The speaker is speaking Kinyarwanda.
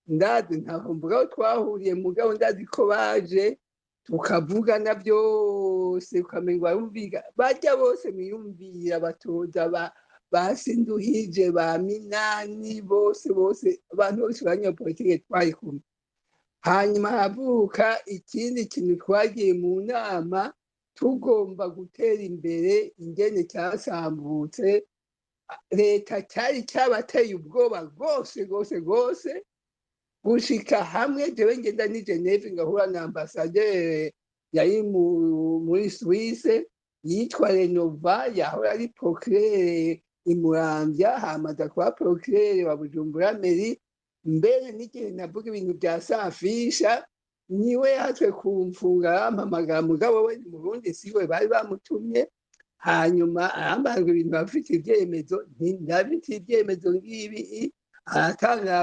ndazi ntabwo mvuga aho twahuriye mugabo ndazi ko baje tukavugana byose ukamenga barumviga bajya bose mwiyumvira batoza basinduhije ba Minani bose abantu bose banyapolitike twari kumwe. Hanyuma havuka ikindi kintu twagiye mu nama tugomba gutera imbere ingene cyasambutse leta cyari cyabateye ubwoba rwose gushika hamwe jewe ngenda ni Geneve ngahura na ambasaderi yari muri Suisse yitwa Renova yahora ari procureur imuramvya hamaza kuba procureur wa Bujumbura Meri mbere n'igihe navuga ibintu bya Safisha niwe hatwe kumfunga ampamagara mugabo we mu Burundi siwe bari bamutumye hanyuma arambanga ibintu bafite ibyemezo ndabiti ibyemezo ngibi aratanga